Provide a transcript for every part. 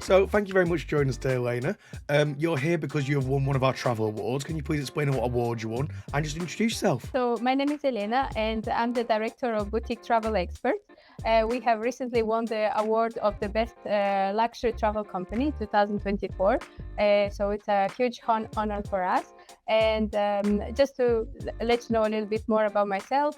So thank you very much for joining us today, Elena. You're here because you have won one of our travel awards. Can you please explain what award you won and just introduce yourself? So my name is Elena and I'm the director of Boutique Travel Experts. We have recently won the award of the best luxury travel company 2024. So it's a huge honor for us. And just to let you know a little bit more about myself,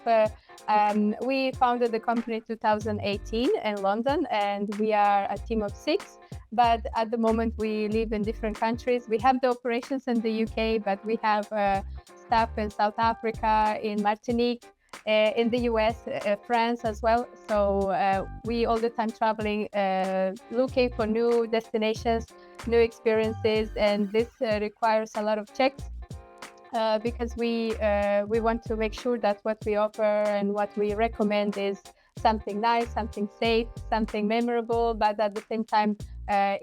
we founded the company 2018 in London, and we are a team of 6. But at the moment, we live in different countries. We have the operations in the UK, but we have staff in South Africa, in Martinique, in the US, France as well. So we all the time traveling, looking for new destinations, new experiences, and this requires a lot of checks. Because we want to make sure that what we offer and what we recommend is something nice, something safe, something memorable, but at the same time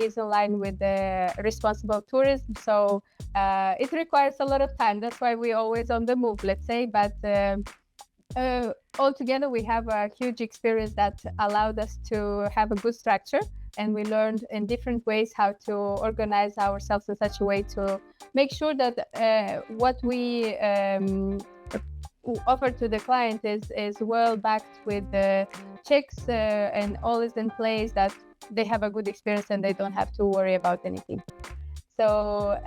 is in line with the responsible tourism. So it requires a lot of time. That's why we're always on the move, let's say. But altogether, we have a huge experience that allowed us to have a good structure. And we learned in different ways how to organize ourselves in such a way to make sure that what we offer to the client is well backed with the checks and all is in place, that they have a good experience and they don't have to worry about anything. So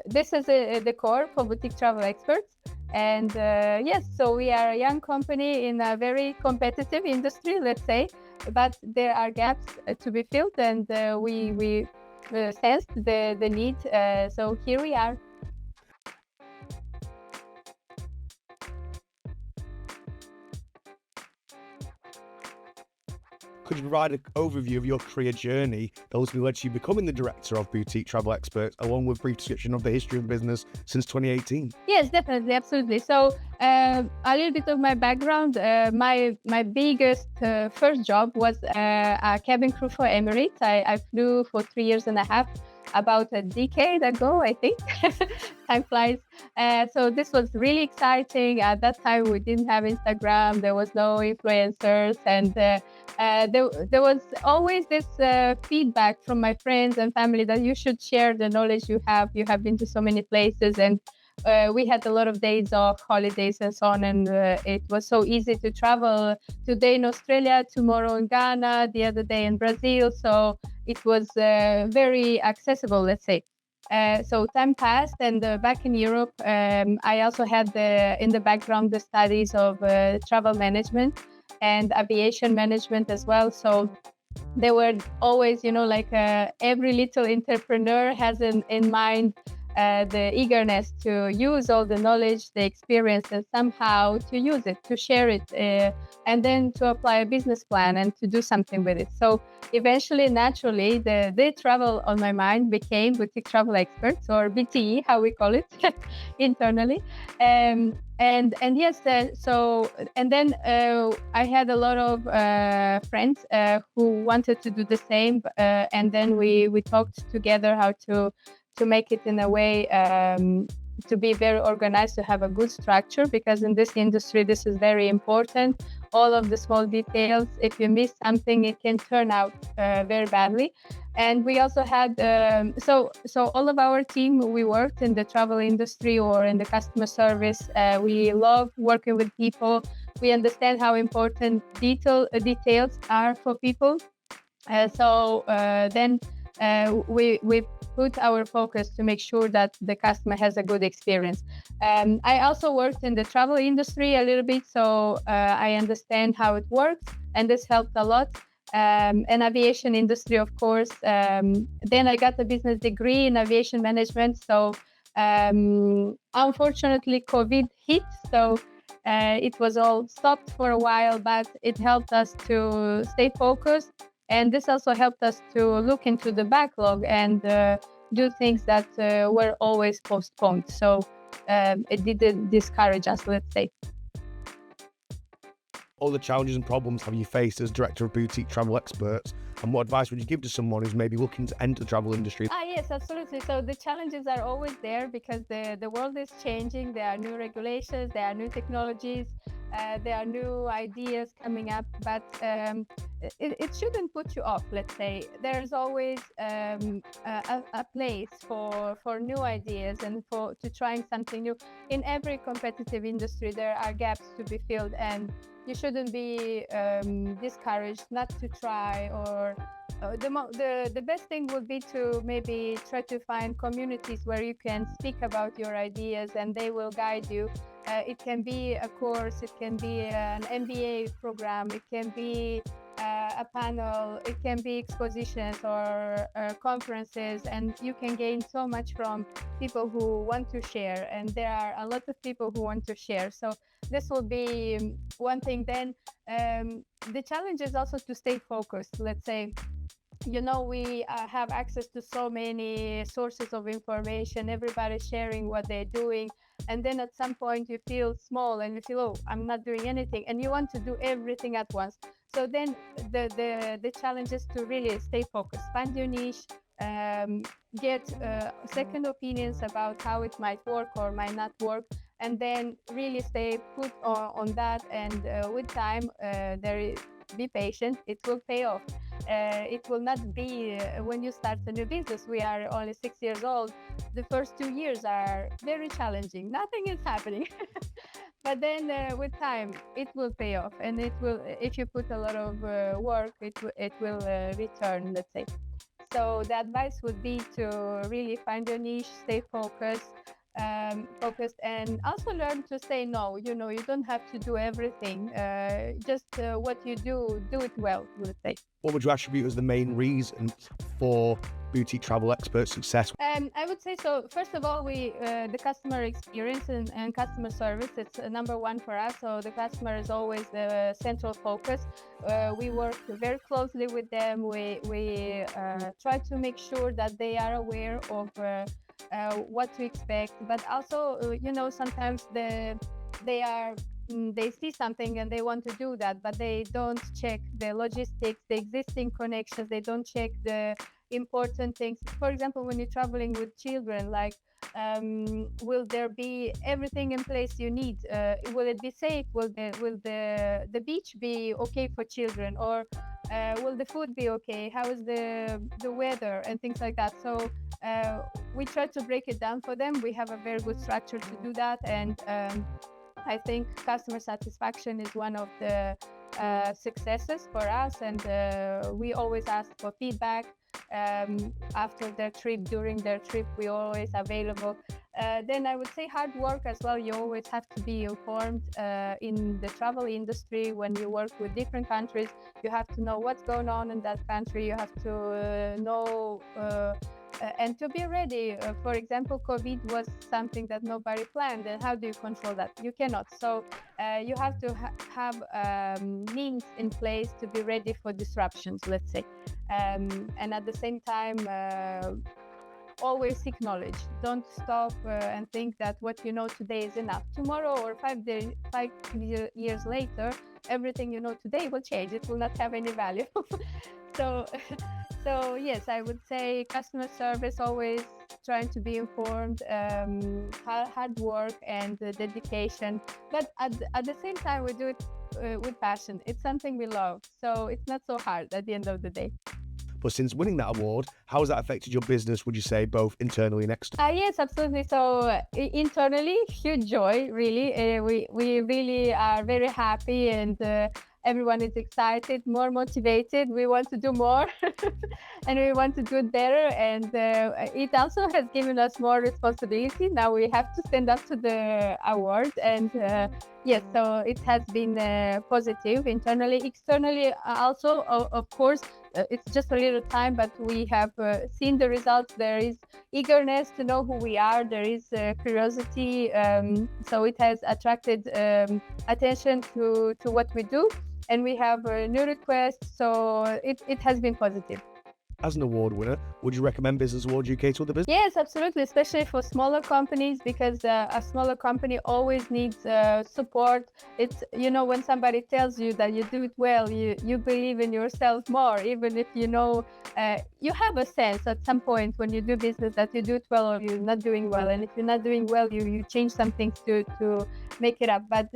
this is the core for Boutique Travel Experts. And yes, so we are a young company in a very competitive industry, let's say, but there are gaps to be filled, and we sensed the need. So here we are. Could you provide an overview of your career journey that ultimately led to you becoming the director of Boutique Travel Experts, along with a brief description of the history of the business since 2018? Yes, definitely, absolutely. So a little bit of my background. My biggest first job was a cabin crew for Emirates. I flew for 3 years and a half, about a decade ago, I think. Time flies. So this was really exciting. At that time, we didn't have Instagram. There was no influencers, and there was always this feedback from my friends and family that you should share the knowledge you have. You have been to so many places, and we had a lot of days off, holidays and so on, and it was so easy to travel today in Australia, tomorrow in Ghana, the other day in Brazil. So it was very accessible, let's say. So time passed, and back in Europe, I also had in the background the studies of travel management and aviation management as well. So they were always, like every little entrepreneur has in mind the eagerness to use all the knowledge, the experience, and somehow to use it, to share it, and then to apply a business plan and to do something with it. So eventually, naturally, the travel on my mind became Boutique Travel Experts, or BTE, how we call it internally. And yes, and then I had a lot of friends who wanted to do the same, and then we talked together how to make it in a way to be very organized, to have a good structure, because in this industry, this is very important. All of the small details, if you miss something, it can turn out very badly. And we also had, so all of our team, we worked in the travel industry or in the customer service. We love working with people. We understand how important details are for people. Then we put our focus to make sure that the customer has a good experience. I also worked in the travel industry a little bit, so I understand how it works, and this helped a lot. And aviation industry, of course. Then I got a business degree in aviation management. So unfortunately, COVID hit, so it was all stopped for a while, but it helped us to stay focused. And this also helped us to look into the backlog and do things that were always postponed. So it didn't discourage us, let's say. All the challenges and problems have you faced as director of Boutique Travel Experts, and what advice would you give to someone who's maybe looking to enter the travel industry? Yes, absolutely. So the challenges are always there because the world is changing. There are new regulations, there are new technologies. There are new ideas coming up, but it shouldn't put you off. Let's say there's always a place for new ideas and for to trying something new. In every competitive industry, there are gaps to be filled, and you shouldn't be discouraged not to try. Or the best thing would be to maybe try to find communities where you can speak about your ideas and they will guide you. It can be a course, it can be an MBA program, it can be a panel, it can be expositions or conferences, and you can gain so much from people who want to share. And there are a lot of people who want to share. So this will be one thing. Then the challenge is also to stay focused. Let's say, we have access to so many sources of information, everybody's sharing what they're doing, and then at some point you feel small and you feel, oh, I'm not doing anything, and you want to do everything at once. So then the challenge is to really stay focused, find your niche, um, get second opinions about how it might work or might not work, and then really stay put on that. And with time, be patient, it will pay off. It will not be when you start a new business. We are only 6 years old. The first 2 years are very challenging. Nothing is happening. But then with time, it will pay off. And it will, if you put a lot of work, it will return, let's say. So the advice would be to really find your niche, stay focused, and also learn to say no. You don't have to do everything. Just what you do it well, let's say. What would you attribute as the main reason for boutique travel expert success? I would say so. First of all, the customer experience and customer service, it's number one for us. So the customer is always the central focus. We work very closely with them. We try to make sure that they are aware of what to expect. But also, sometimes they see something and they want to do that, but they don't check the logistics, the existing connections. They don't check the important things. For example, when you're traveling with children, like, will there be everything in place you need? Will it be safe? Will the beach be okay for children? Or will the food be okay? How is the weather and things like that? So we try to break it down for them. We have a very good structure to do that. And I think customer satisfaction is one of the successes for us, and we always ask for feedback after their trip, during their trip. We always available. Then I would say hard work as well. You always have to be informed in the travel industry. When you work with different countries, you have to know what's going on in that country. You have to know and to be ready. For example, COVID was something that nobody planned. And how do you control that? You cannot. So you have to have means in place to be ready for disruptions, let's say. And at the same time, always seek knowledge. Don't stop and think that what you know today is enough. Tomorrow or 5 years later, everything you know today will change. It will not have any value. So, so yes, I would say customer service, always trying to be informed, hard work and dedication. But at the same time, we do it with passion. It's something we love. So it's not so hard at the end of the day. But since winning that award, how has that affected your business, would you say, both internally and externally? Yes, absolutely. So internally, huge joy, really. We really are very happy, and everyone is excited, more motivated. We want to do more and we want to do it better. And it also has given us more responsibility. Now we have to stand up to the award. And yes, so it has been positive internally. Externally, also, of course, it's just a little time, but we have seen the results. There is eagerness to know who we are. There is curiosity. So it has attracted attention to what we do. And we have new requests. So it has been positive. As an award winner, would you recommend Business Awards UK to other business? Yes, absolutely, especially for smaller companies, because a smaller company always needs support. It's, when somebody tells you that you do it well, you believe in yourself more, even if you have a sense at some point when you do business that you do it well or you're not doing well. And if you're not doing well, you change some things to make it up. But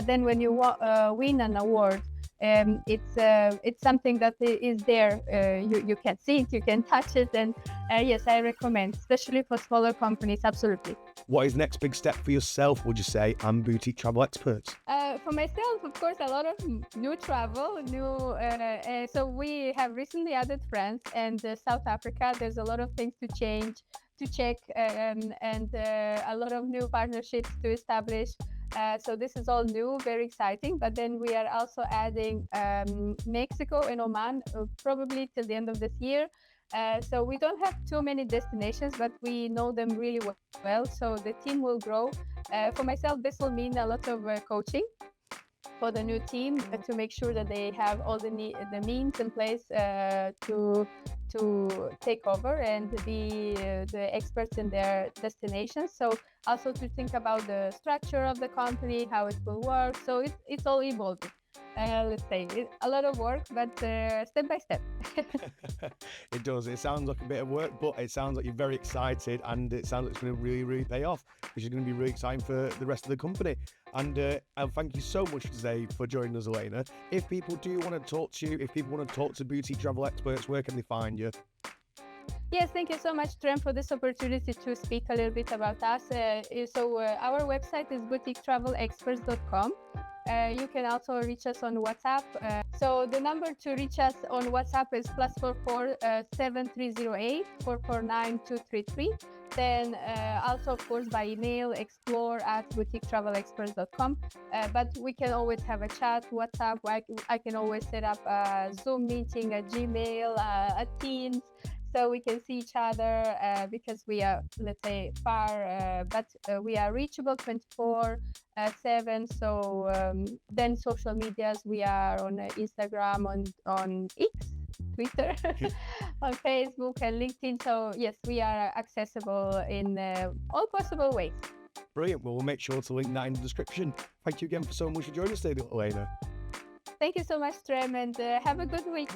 then when you win an award, it's something that is there. You can see it, you can touch it, and yes, I recommend, especially for smaller companies. Absolutely. What is the next big step for yourself, would you say, and boutique travel experts? For myself, of course, a lot of new travel, so we have recently added France and South Africa. There's a lot of things to change, to check, and a lot of new partnerships to establish. So this is all new, very exciting. But then we are also adding Mexico and Oman, probably till the end of this year. So we don't have too many destinations, but we know them really well. So the team will grow. For myself, this will mean a lot of coaching for the new team to make sure that they have all the means in place to take over and be the experts in their destinations. So also to think about the structure of the company, how it will work. So it's all evolving. Let's say a lot of work, but step by step. It does. It sounds like a bit of work, but it sounds like you're very excited, and it sounds like it's going to really, really pay off, which is going to be really exciting for the rest of the company. And thank you so much today for joining us, Elena. If people do want to talk to you, if people want to talk to boutique travel experts, where can they find you? Yes, thank you so much, Trem, for this opportunity to speak a little bit about us. Our website is boutiquetravelexperts.com. You can also reach us on WhatsApp. So the number to reach us on WhatsApp is +44 7308 449 233. Then also, of course, by email, explore@boutiquetravelexperts.com. But we can always have a chat, WhatsApp. I can always set up a Zoom meeting, a Gmail, a Teams. So we can see each other because we are, let's say, far, but we are reachable 24/7. So then social medias, we are on Instagram, on X, Twitter, on Facebook and LinkedIn. So yes, we are accessible in all possible ways. Brilliant. Well, we'll make sure to link that in the description. Thank you again so much for joining us today, Elena. Thank you so much, Trem, and have a good week.